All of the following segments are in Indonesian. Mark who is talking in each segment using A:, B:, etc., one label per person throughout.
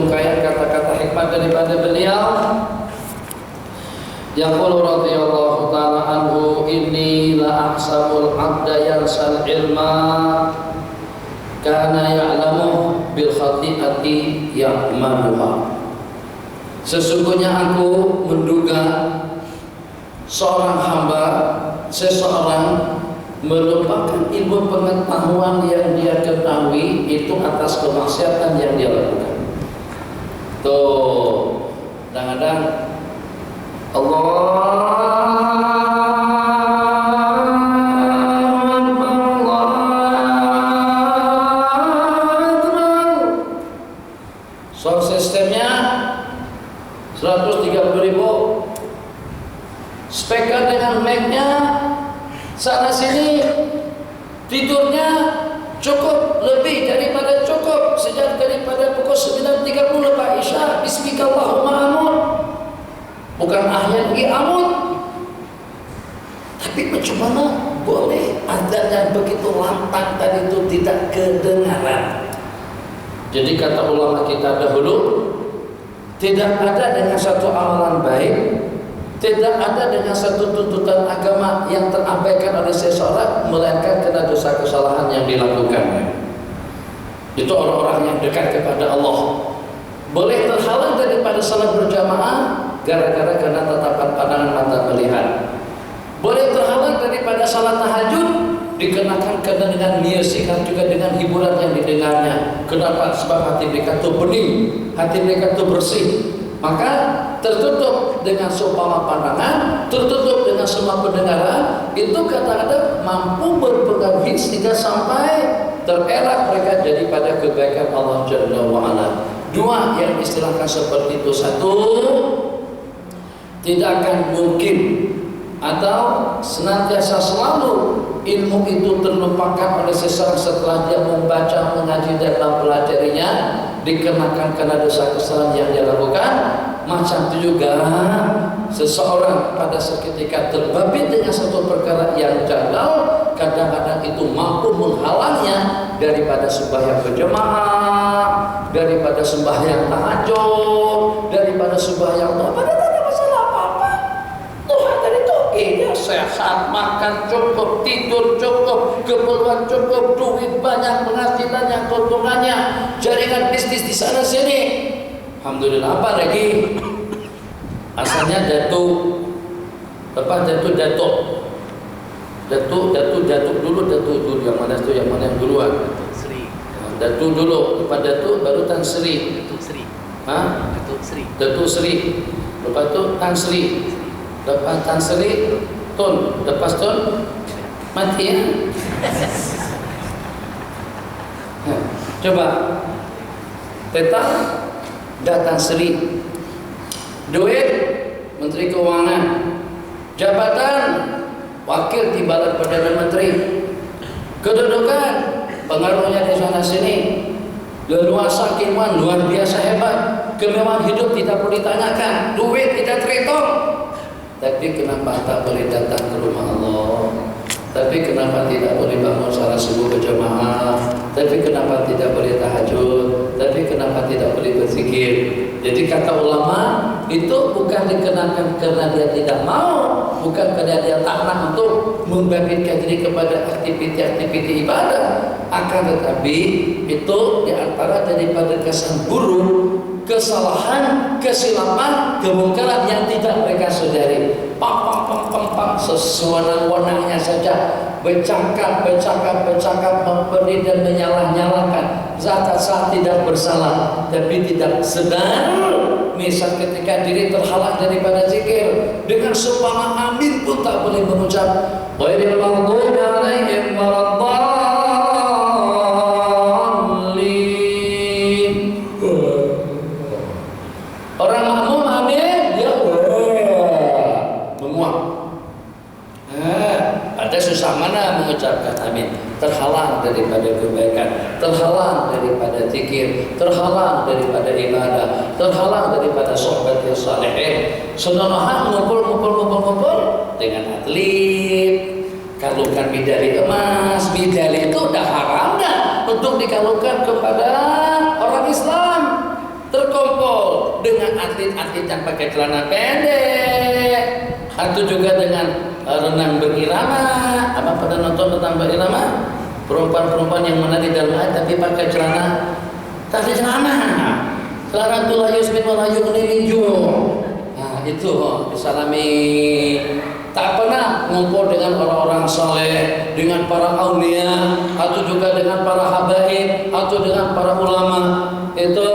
A: rangkaian kata-kata hikmah daripada beliau. Yaqulu radhiyallahu ta'ala anhu, inni la ahsabul 'abda yansal ilma kana ya'lamu bil khati'ati ya'maluha. Sesungguhnya aku menduga seorang hamba, seseorang melupakan ilmu pengetahuan yang dia ketahui itu atas kemaksiatan yang dia lakukan. Tuh, kadang-kadang sound sistemnya 130.000, speaker dengan mic-nya sana sini, tidurnya cukup, lebih daripada cukup, sejak daripada pukul 9.30 lepas Isya bismikallahumma amun. Bukan ahyan lagi amun, tapi bagaimana boleh adzan yang begitu lantang tadi itu tidak kedengaran. Jadi kata ulama kita dahulu, tidak ada dengan satu amalan baik, tidak ada dengan satu tuntutan agama yang terabaikan oleh seseorang melainkan karena dosa kesalahan yang dilakukannya. Itu orang-orang yang dekat kepada Allah boleh terhalang daripada salat berjamaah gara-gara karena tatapan pandangan mata melihat, boleh terhalang daripada salat tahajud dikenakan karena dengan musikan juga dengan hiburan yang didengarnya. Kenapa? Sebab hati mereka itu bening, hati mereka itu bersih, maka tertutup dengan seumpama pandangan, tertutup dengan semua pendengaran. Itu kadang-kadang mampu berpengaruh sehingga sampai terelak mereka daripada kebaikan Allah Jalla wa'ala. Dua yang istilahkan seperti itu. Satu, tidak akan mungkin atau senantiasa selalu ilmu itu terlupakan oleh seseorang setelah dia membaca, mengaji dan mempelajarinya, dikenakan karena dosa kesalahan yang dia lakukan. Macam itu juga seseorang pada seketika terbabit dengan satu perkara yang janggal, kadang-kadang itu mampu menghalangnya daripada sembahyang berjamaah, daripada sembahyang tahajud, daripada sembahyang padahal tak ada masalah apa-apa. Tuhan tadi dia sehat, makan cukup, tidur cukup, keperluan cukup, duit banyak, penghasilannya, keuntungannya, jaringan bisnis di sana sini. Alhamdulillah. Apa lagi? Asalnya datuk dulu. Yang mana itu? Yang mana yang duluan? Datuk dulu. Lepas datuk baru Tan Sri. Datuk Sri. Lepas itu Tan Sri. Lepas Tan Sri Tun. Lepas Tun mati ya. Coba Teta datang Sri, duit Menteri Keuangan, jabatan wakil timbalan Perdana Menteri, kedudukan pengaruhnya di sana sini, leluasa keilmuan luar biasa hebat, kemewahan hidup tidak perlu ditanyakan, duit tidak terhitung. Tapi kenapa tak boleh datang ke rumah Allah? Tapi kenapa tidak boleh bangun salat subuh berjamaah? Tapi kenapa tidak boleh tahajud? Tapi kenapa tidak boleh berzikir? Jadi kata ulama, itu bukan dikenakan karena dia tidak mau, bukan karena dia tak nak untuk membangkitkan diri kepada aktiviti-aktiviti ibadah, akan tetapi itu diantara daripada kesan buruk, kesalahan, kesilapan, kemungkaran yang tidak mereka sadari. Pam, sesuatu-wenangnya saja bercakap, memberi dan menyalah-nyalakan. Zat saat tidak bersalah, tapi tidak sedar. Misal ketika diri terhalang daripada zikir, dengan seumpama amin pun tak boleh mengucap. Ghairil maghdubi 'alaihim waladdallin. Orang makmum amin, dia menguap. Ada susah mana mengucapkan amin? Terhalang daripada kebaikan, terhalang daripada zikir, terhalang daripada ibadah, terhalang daripada sahabat yang saleh. Saudara ngumpul dengan atlet, kalungkan medali emas. Medali itu udah haram dah untuk dikalungkan kepada orang Islam. dengan atlet-atlet yang pakai celana pendek, atau juga dengan renang berirama. Apa pada nonton renang berirama? Perempuan-perempuan yang menari dalam air tapi pakai celana celana tulayus bin walayu ninju. Nah itu disalami. Tak pernah ngumpul dengan orang-orang soleh, dengan para aulia, atau juga dengan para habaib, atau dengan para ulama. Itu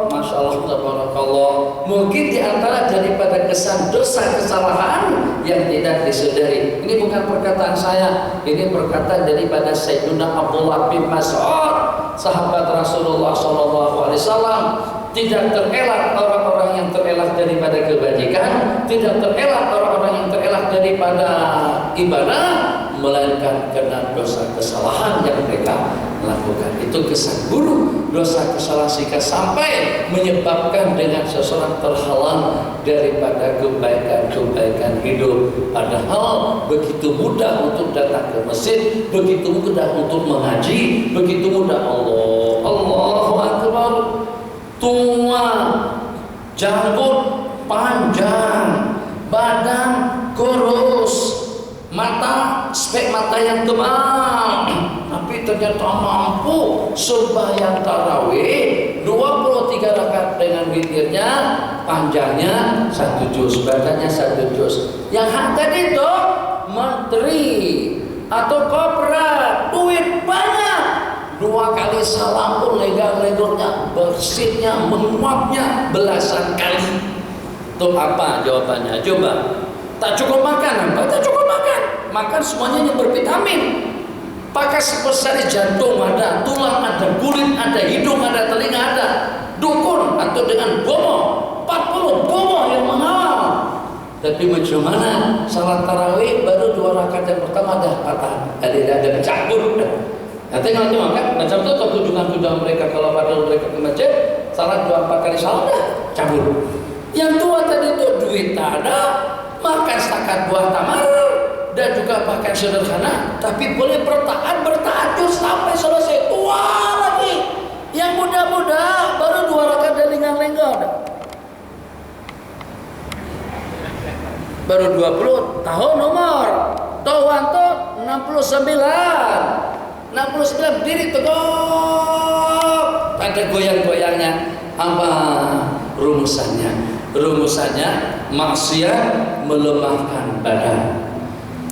A: Masya Allah, tabarakallah. Mungkin diantara daripada kesan dosa kesalahan yang tidak disadari. Ini bukan perkataan saya, ini perkataan daripada Sayyidina Abdullah bin Mas'ud, sahabat Rasulullah SAW. Tidak terelak orang-orang yang terelak daripada kebajikan, tidak terelak orang-orang yang terelak daripada ibadah, melainkan karena dosa kesalahan yang mereka lakukan. Itu kesan buruk, dosa kesalahan sehingga sampai menyebabkan dengan seseorang terhalang daripada kebaikan-kebaikan hidup. Padahal begitu mudah untuk datang ke masjid, begitu mudah untuk mengaji, begitu mudah. Allahu Akbar. Tua, janggut panjang, badan kurus, mata spek mata yang tebal, tapi ternyata mampu sembahyang tarawih 23 rakaat dengan witirnya, panjangnya 1 juz, badannya 1 juz. Yang hantar itu menteri atau koprat, duit banyak, 2 kali salam pun legal-legalnya, bersihnya, menguapnya belasan kali. Itu apa jawabannya? Coba. Tak cukup makan apa? Tak cukup makan. Makan semuanya yang bervitamin. Pakai sebesar jantung ada, tulang ada, kulit ada, hidung ada, telinga ada. Dukun atau dengan bomo, 40 bomo yang mengawal. Tapi macam mana salat tarawih baru 2 rakaat yang pertama dah patah, ada campur. Nah, tengok kan macam tu kunjungan mereka kalau pada mereka ke masjid, salat 2-4 kali salat dah cabut. Yang tua tadi tu duit tak ada, makan setakat buah tamar dan juga pakai sederhana, tapi boleh bertahan terus sampai selesai tua lagi. Yang muda-muda baru 2 rakaat dan lenggang-lenggang dah. Baru 20 tahun umur, tuan tu 69 diri tegak, ada goyang-goyangnya. Apa rumusannya? Rumusannya maksiat melemahkan badan,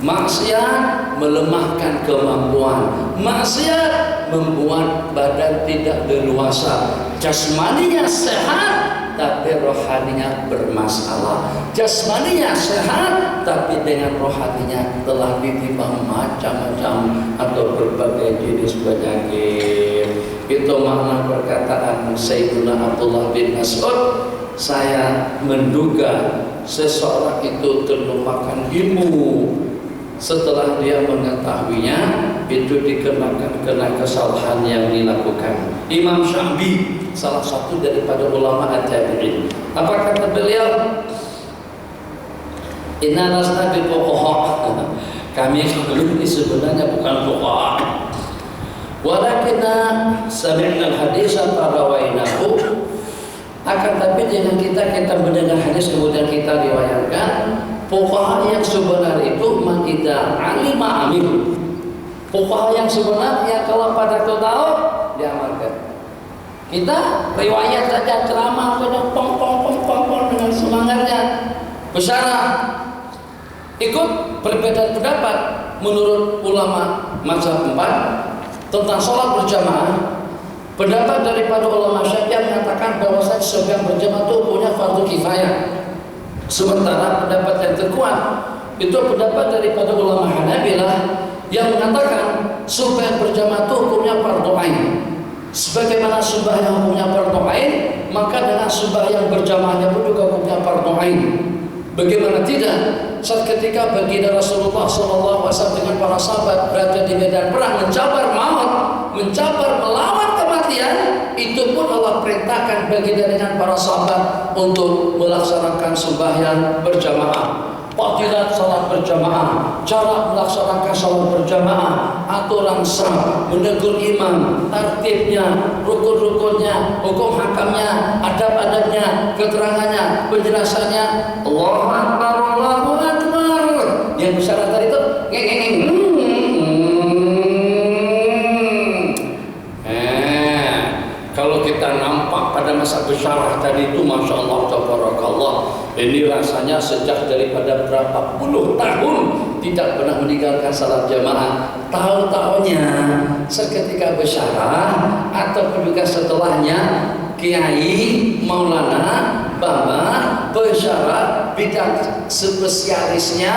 A: maksiat melemahkan kemampuan, maksiat membuat badan tidak leluasa. Jasmaninya sehat tapi rohaninya bermasalah. Jasmaninya sehat tapi dengan rohaninya telah ditimpa macam-macam atau berbagai jenis penyakit. Itu makna perkataan Sayyidina Abdullah bin Mas'ud. Saya menduga seseorang itu terlupakan ilmu. Setelah dia mengetahuinya, itu dikenakan kena kesalahan yang dilakukan. Imam Syafi'i, salah satu daripada ulama at-tabi'in, apa kata beliau? Inna lasna bil fuqaha. Kami ini sebenarnya bukan fuqaha. Walakinna sami'na al-hadis farawainahu. Akan tapi dengan kita mendengar hadis kemudian kita riwayatkan. Fuqaha yang sebenar itu man idza alima amil. Fuqaha yang sebenar yang kalau pada tahu diamalkan. Kita riwayat saja ceramah pada pong dengan semangatnya. Bicara ikut perbedaan pendapat menurut ulama mazhab 4 tentang sholat berjamaah. Pendapat daripada ulama Syafi'i mengatakan bahwa sebagian berjamaah itu punya fardu kifayah. Sementara pendapat yang terkuat itu pendapat daripada ulama Hanabilah yang mengatakan sumpah berjamaah itu hukumnya fardhu ain. Sebagaimana sumpah yang hukumnya fardhu ain, maka dengan sumpah yang berjamaahnya pun juga hukumnya fardhu ain. Bagaimana tidak? Saat ketika baginda Rasulullah SAW dengan para sahabat berada di medan perang mencabar maut, mencabar melawan kematian, itu pun Allah perintahkan baginda dengan para sahabat untuk melaksanakan sembahyang berjamaah. Fadilat salat berjamaah, cara melaksanakan salat berjamaah, aturan sah, menegur imam, tertibnya, rukun-rukunnya, hukum hakamnya, adab-adabnya, keterangannya, penjelasannya. Allahu Akbar, Allahu Akbar. Yang bicara tadi itu kalau kita nampak pada masa bisyarah tadi itu, Masya Allah, tabarakallah, ini rasanya sejak daripada berapa puluh tahun tidak pernah meninggalkan salat jamaah. Tahu-tahunya seketika bisyarah ataupun juga setelahnya Kiai Maulana Bamba bisyarah bidang spesialisnya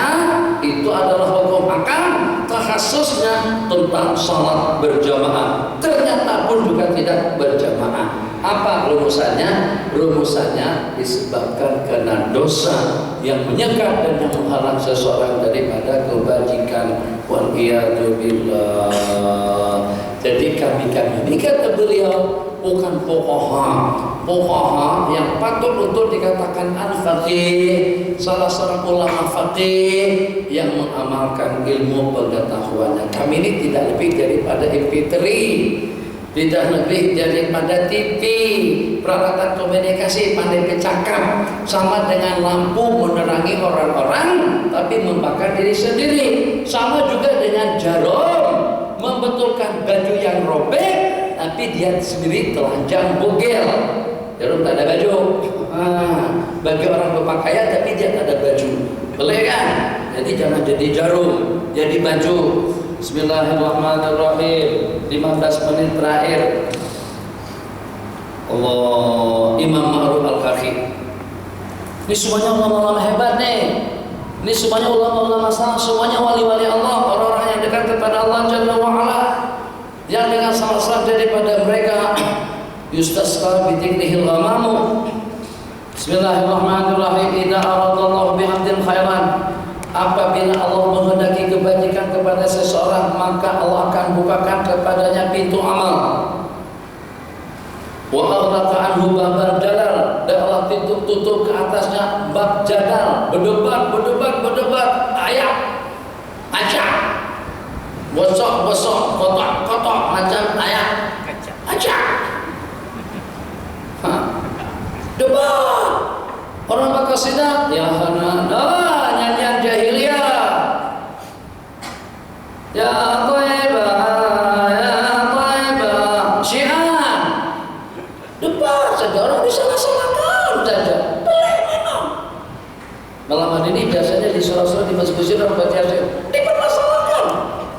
A: itu adalah hukum akam, takhasusnya tentang salat berjamaah. Ternyata pun juga tidak berjamaah. Apa rumusannya? Rumusannya disebabkan karena dosa yang menyekat dan yang menghalang seseorang daripada kebajikan. Wal-iyadu billah. Jadi kami ini kata beliau bukan pokoha yang patut untuk dikatakan al-faqih, salah seorang ulama faqih yang mengamalkan ilmu pengetahuannya. Kami ini tidak lebih daripada MP3, tidak lebih daripada TV, peralatan komunikasi, pandai bercakap, sama dengan lampu menerangi orang-orang tapi membakar diri sendiri. Sama juga dengan jarum, membetulkan baju yang robek tapi dia sendiri telanjang bogel. Jarum tak ada baju. Bagi orang berpakaian tapi dia tak ada baju. Boleh kan? Jadi jangan jadi jarum, jadi baju. Bismillahirrahmanirrahim. 15 menit terakhir. Allah, Imam Ma'ruf Al-Karhi. Ini semuanya ulama-ulama hebat nih. Ini semuanya ulama-ulama salaf, semuanya wali-wali Allah, orang-orang yang dekat kepada Allah Jalla wa Ala. Yang dengan salah daripada mereka yustasqa bidzikrihil ghamamu. Bismillahirrahmanirrahim. Idza aradallahu bi'abdin khairan, apabila Allah menghendaki kebajikan kepada seseorang, maka Allah akan bukakan kepadanya pintu amal. Wa aghlaqa anhu babal jalal, dan Allah tutup ke atasnya bab jadal, berdebat, ayat, acak, bosok, kotak, macam ayat, acak, debat. Orang bakal sidang, ya hana, nyanyian jahiliyah, ya Taibah, Syiah, debat saja, orang disalah-salahkan saja, boleh memang. Malam ini biasanya di surah-surah di masjid-masjid orang baca dipermasalahkan.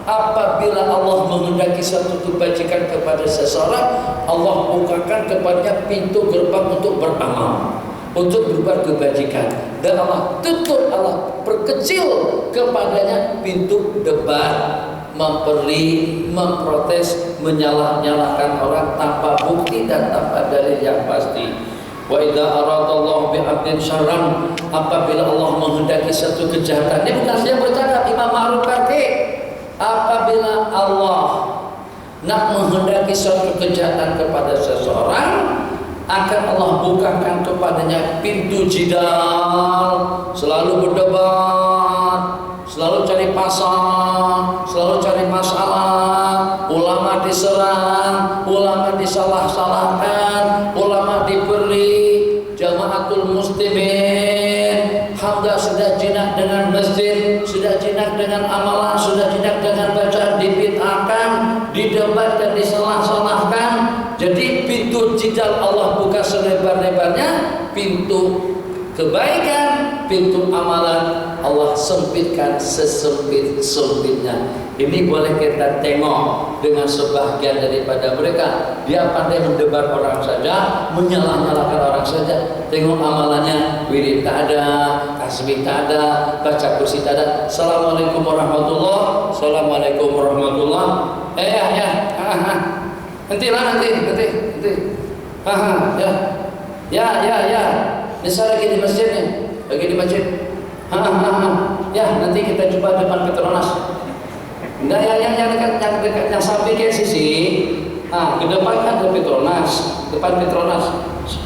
A: Apabila Allah menghendaki satu kebajikan kepada seseorang, Allah bukakan kepadanya pintu gerbang untuk beramal, untuk berbuat kebajikan, dan Allah tutup, Allah perkecil kepadanya pintu debat, memprotes, menyalah-nyalahkan orang tanpa bukti dan tanpa dalil yang pasti. Wa idza aradallahu bi'abdin syarran, apabila Allah menghendaki satu kejahatan. Ini bukan saya bercakap, Imam Ma'ruf Karki. Apabila Allah nak menghendaki suatu kejahatan kepada seseorang, akan Allah bukakan kepadanya pintu jidal, selalu berdebat, selalu cari pasal, selalu cari masalah. Ulama diserang, ulama disalah-salahkan, ulama diberi. Jamaatul muslimin Hamzah sudah jinak dengan masjid, sudah jinak dengan amalan, sudah jinak dengan bacaan, dibid'ahkan, didebat dan disalah-salahkan. Jadi pintu jidal Allah buka selebar-lebarnya, pintu kebaikan, pintu amalan Allah sempitkan sesempit-sempitnya. Ini boleh kita tengok dengan sebahagian daripada mereka. Dia pandai mendebar orang saja, menyalah-nyalahkan orang saja. Tengok amalannya, wirid tak ada, tasbih tak ada, baca kursi tak ada. Assalamualaikum warahmatullah, assalamualaikum warahmatullah. Nanti. Ya. Misal lagi di masjid nih, Ya, nanti kita coba depan Petronas. Nah, yang dekat yang samping ke sisi. Ke depan kan ke Petronas, depan Petronas.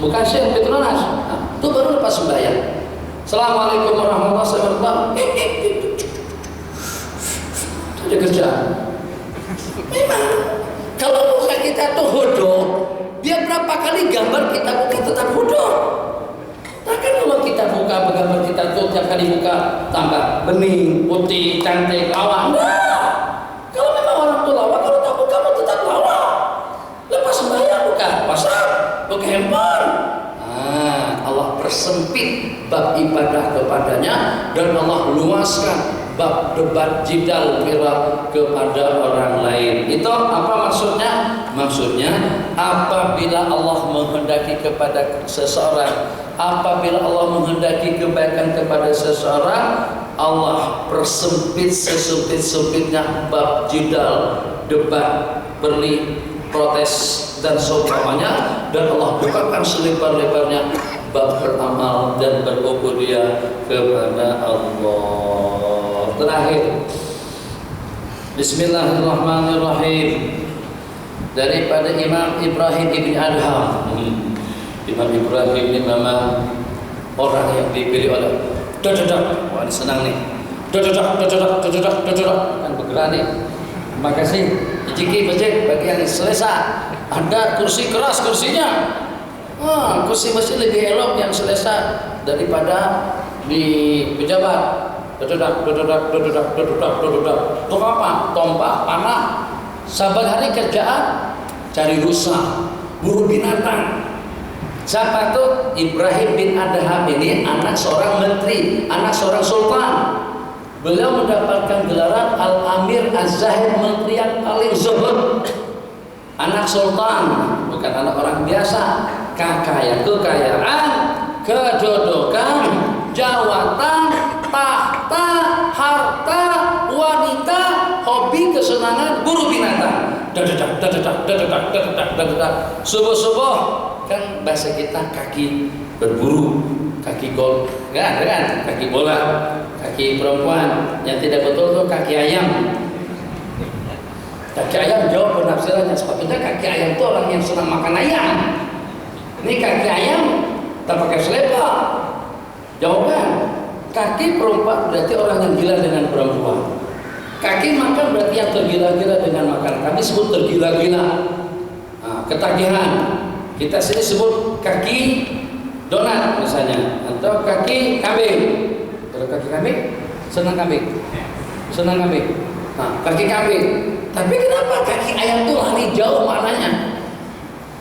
A: Bukan sih Petronas. Itu baru lepas sembahyang. Assalamualaikum warahmatullahi wabarakatuh. Ada kerjaan. Memang kalau muka kita tuh hodoh, dia berapa kali gambar kita mungkin tetap hodoh. kita tuh tiap kali buka tambah bening, putih, cantik, lawa. Enggak. Kalau memang orang itu lawa, kalau takut kamu tetap lawa. Lepas sembahyang buka WhatsApp, buka handphone. Allah persempit bab ibadah kepadanya dan Allah luaskan bab debat jidal kira kepada orang lain. Itu apa maksudnya? Maksudnya apabila Allah menghendaki kepada seseorang, apabila Allah menghendaki kebaikan kepada seseorang, Allah persempit sesempit-sempitnya bab jidal, debat, protes dan seumpamanya, dan Allah bukakan selebar-lebarnya bab beramal dan berubudiyah kepada Allah. Terakhir, Bismillahirrahmanirrahim, daripada Imam Ibrahim ibn Adham. Imam Ibrahim ini memang orang yang dipilih oleh dododak. Wah, ini senang nih. Dododak kan bergerak nih. Terima kasih. Jiki bejek bagi yang selesa. Ada kursi keras kursinya. Kursi masih lebih elok yang selesa daripada di pejabat. Dododak. Untuk apa? Tombak, panah. Saban hari kerjaan cari rusa, buru binatang. Siapa tuh? Ibrahim bin Adham ini anak seorang menteri, anak seorang sultan. Beliau mendapatkan gelaran Al-Amir Az-Zahid, menteri yang paling zuhud. Anak sultan, bukan anak orang biasa. Kekayaan, kedudukan, jawatan, tahta, harta, wanita, hobi, kesenangan, buru binatang. Subuh-subuh kan bahasa kita kaki berburu, kaki gol, enggak ada kan? Kaki bola, kaki perempuan. Yang tidak betul tuh kaki ayam. Kaki ayam jauh penafsirannya, sebabnya kaki ayam itu orang yang senang makan ayam. Ini kaki ayam tak pakai selera. Jawaban, kaki perempuan berarti orang yang gila dengan perempuan. Kaki makan berarti yang tergila-gila dengan makan. Kami sebut tergila-gila. Ketagihan. Kita sini sebut kaki donat misalnya, atau kaki kambing. Kalau kaki kambing, senang kambing. Kaki kambing. Tapi kenapa kaki ayam itu lari jauh maknanya?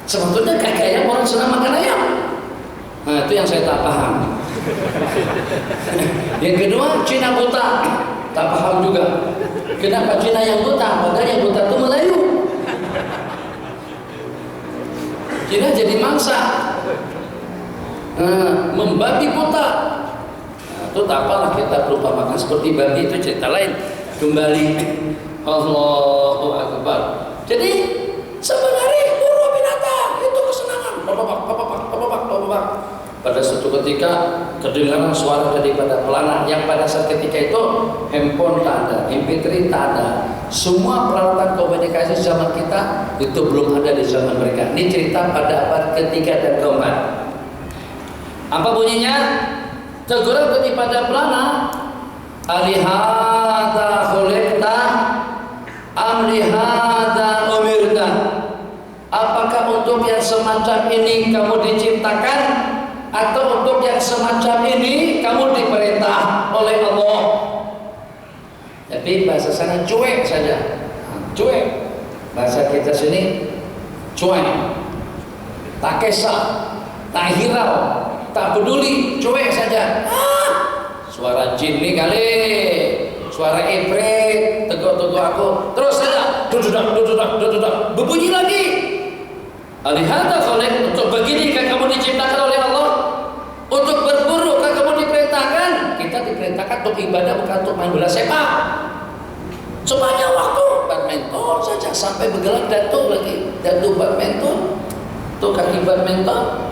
A: Sebetulnya kaki ayam orang senang makan ayam. Itu yang saya tak paham. Yang kedua, Cina buta. Tak paham juga. Kenapa Cina yang buta? Padahal yang buta itu Melayu. Cina jadi mangsa. Membabi buta. Itu tak apalah, kita perumpamakan seperti babi, itu cerita lain. Kembali, Allahu Akbar. Jadi sebenarnya buru binatang itu kesenangan. Bapak. Pada suatu ketika kedengaran suara daripada pelana yang pada saat ketika itu handphone tak ada, MP3 tak ada, semua peralatan komunikasi zaman kita itu belum ada di zaman mereka. Ini cerita pada abad ketiga dan keempat. Apa bunyinya? Teguran daripada pelana, alihada khuliqta am lihada umirta. Apakah untuk yang semacam ini kamu diciptakan, atau untuk yang semacam ini kamu diperintah oleh Allah? Jadi bahasa sana cuek saja, cuek. Bahasa kita sini cuek, tak kisah, tak hirau, tak peduli, cuek saja. Suara jin nih kali, suara ifrit, teguk-teguk aku, terus saja, dududak, berbunyi lagi. Alihada khuliq, untuk begini kan kamu diciptakan oleh Allah? Untuk berburu kan kamu diperintahkan? Kita diperintahkan untuk ibadah, bukan untuk main bola sepak. Sepanjang waktu badminton saja sampai bergerak datu lagi, datu badminton, tuh kaki badminton.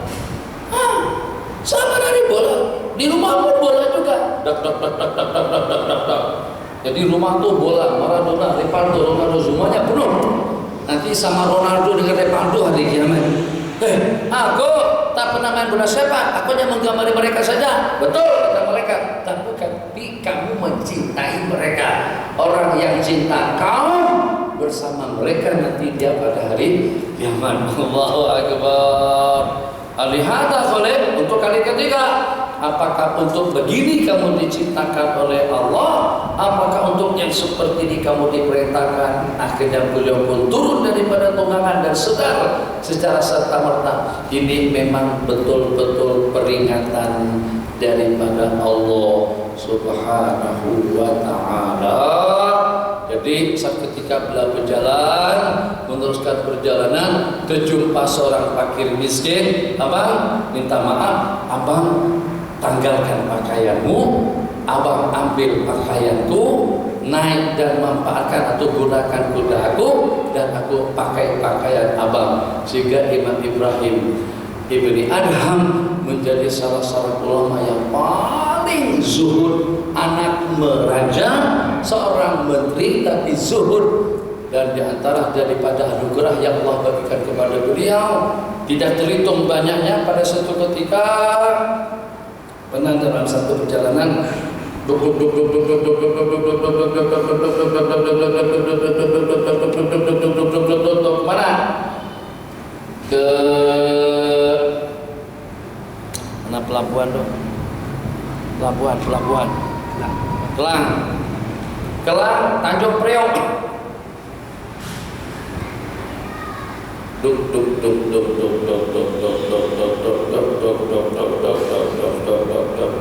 A: Sama dari bola, di rumah pun bola juga. Dak. Jadi rumah tuh bola, Maradona, Rivaldo, Ronaldo semuanya penuh. Nanti sama Ronaldo dengan Rivaldo hari kiamat. Aku tak pernah main bola sepak, aku hanya menggamari mereka saja. Betul kata mereka, tapi kamu mencintai mereka. Orang yang cinta kamu bersama mereka nanti dia pada hari kiamat. Allahu Akbar. Alihada khuliq, untuk kali ketiga, Apakah untuk begini kamu diciptakan oleh Allah? Apakah untuk yang seperti ini kamu diperintahkan? Akhirnya beliau pun turun daripada tunggangan dan sadar secara serta-merta ini memang betul-betul peringatan daripada Allah Subhanahu wa ta'ala. Jadi saat ketika beliau berjalan, meneruskan perjalanan, terjumpa seorang fakir miskin. Abang, minta maaf, abang tanggalkan pakaianmu, abang ambil pakaianku, naik dan manfaatkan atau gunakan kudaku, dan aku pakai pakaian abang. Sehingga Imam Ibrahim Ibni Adham menjadi salah seorang ulama yang paling zuhud, anak meraja, seorang menteri tapi zuhud. Dan diantara daripada anugerah yang Allah berikan kepada beliau tidak terhitung banyaknya. Pada suatu ketika pernah dalam satu perjalanan kemana? Ke mana pelabuhan dong? Pelabuhan. Kelang, Tanjung Priok.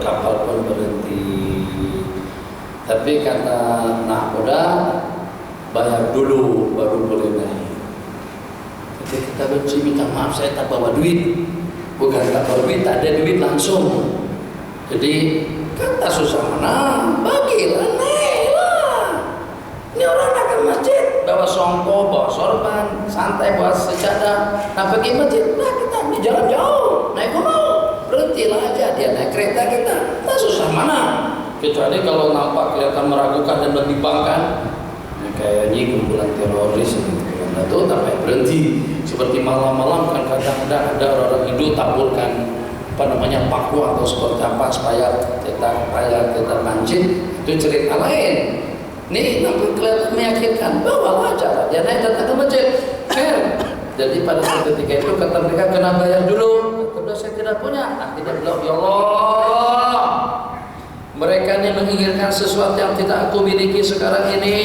A: Kapal pun berhenti. Tapi kata nahkoda bayar dulu baru boleh naik. Jadi kita benci minta maaf, saya tak bawa duit. Bukan tak bawa duit, tak ada duit langsung. Jadi kata susah mana, bagilah naiklah. Ini orang nak ke masjid, bawa songkok, bawa sorban, santai bawa sejadah. Nah pergi masjid, nah kita di jalan jauh, naik gunung, berhentilah aja dia naik kereta kita. Nah susah mana? Kecuali kalau nampak kelihatan meragukan dan membimbangkan, kayaknya kumpulan teroris nah itu sampai berhenti. Seperti malam-malam kan kadang-kadang ada orang Hindu taburkan paku atau seperti apa supaya kita mancing, itu cerita lain. Ini nampak kelihatan meyakinkan, bawalah aja dia naik datang ke masjid. Jadi pada saat ketika itu kata mereka kena bayar dulu. Kata saya tidak punya. Akhirnya bilang ya Allah, mereka ini menginginkan sesuatu yang tidak aku miliki sekarang ini.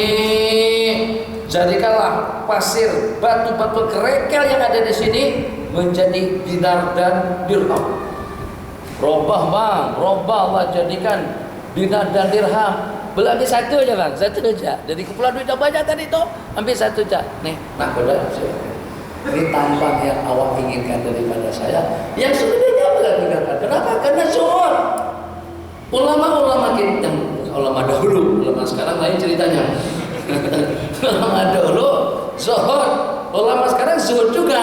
A: Jadikanlah pasir, batu-batu kerikil yang ada di sini menjadi dinar dan dirham. Robah bang, robah Allah jadikan dinar dan dirham. Beli satu aja bang, satu aja. Dari kumpulan duit yang banyak tadi itu, ambil satu aja. Nih, nah udah. Ini tambang yang awak inginkan daripada saya. Yang sebenarnya bukan tinggalkan. Kenapa? Karena zuhud. Ulama-ulama kita, ulama dahulu, ulama sekarang lain ceritanya. Ulama dahulu zuhud, ulama sekarang zuhud juga.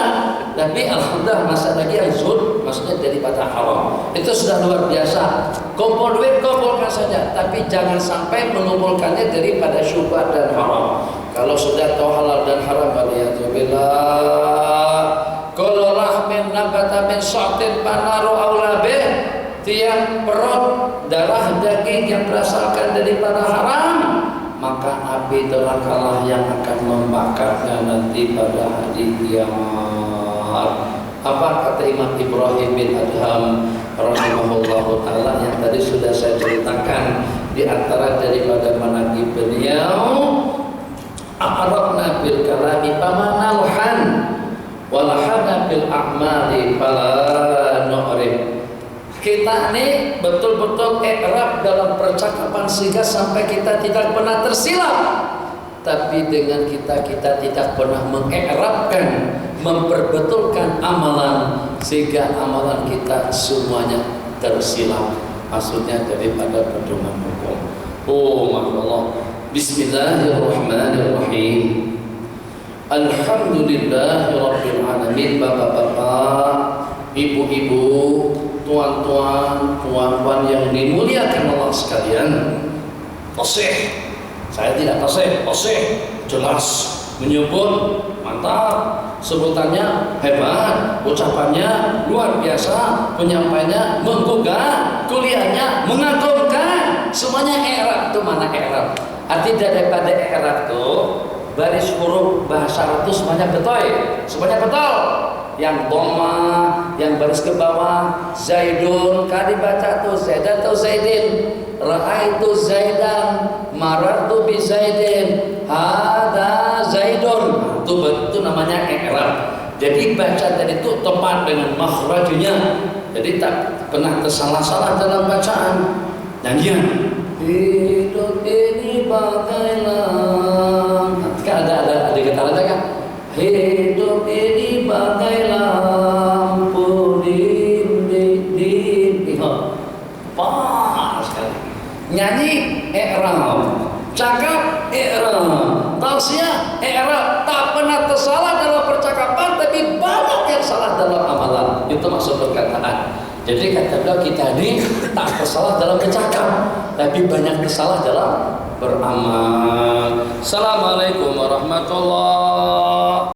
A: Tapi alhamdulillah masa lagi yang zuhud, maksudnya daripada haram. Itu sudah luar biasa. Kumpul duit, kumpulkan saja. Tapi jangan sampai mengumpulkannya daripada syubhat dan haram. Kalau sudah tahu halal dan haram, waliyadzubillah. Kullu lahmin nabata min sa'tin fanaru aula bih. Tiap perut, darah, daging yang berasalkan daripada haram, maka api nerakalah yang akan membakarnya nanti pada hari kiamat. Apa kata Imam Ibrahim bin Adham rahimahullahu ta'ala yang tadi sudah saya ceritakan, di antara daripada manaqib beliau, a'rafna bil kalami famanalhan walahana bil a'mali fala nu'rif. Kita ini betul-betul ikrab dalam percakapan sehingga sampai kita tidak pernah tersilap. Tapi dengan kita tidak pernah mengikrabkan, memperbetulkan amalan sehingga amalan kita semuanya tersilap. Maksudnya daripada pedoman hukum. Oh, masya-Allah. Bismillahirrahmanirrahim. Alhamdulillahirabbil alamin. Bapak-bapak, ibu-ibu, tuan-tuan, puan-puan yang dimuliakan Allah sekalian. Fasih, saya tidak fasih, jelas, menyebut, mantap, sebutannya hebat, ucapannya luar biasa, penyampaiannya menggugah, kuliahnya mengagumkan, semuanya i'rab. Itu mana i'rab? Arti daripada i'rab itu baris huruf bahasa Arab itu semuanya betul, semuanya betul. yang dhamma, yang baris ke bawah. Zaidun, kali baca tuh Zaidan atau Zaidin. Ra'aitu Zaidan, marartu bi Zaidin, hada Zaidun. Itu namanya i'rab. Jadi baca tadi itu tepat dengan makhrajnya. Jadi tak pernah tersalah-salah dalam bacaan. Nyanyian. Hidup ini bagai lampu. Kan ada getarannya kan? Hidup ini bagai lampu dinding. Pas sekali. Nyanyi i'rab, cakap i'rab, tausiah i'rab. Tak pernah tersalah dalam percakapan, tapi banyak yang salah dalam amalan. Itu maksud perkataan. Jadi kata beliau, kita ini tak tersalah dalam bercakap, tapi banyak tersalah dalam beramal. Assalamualaikum warahmatullahi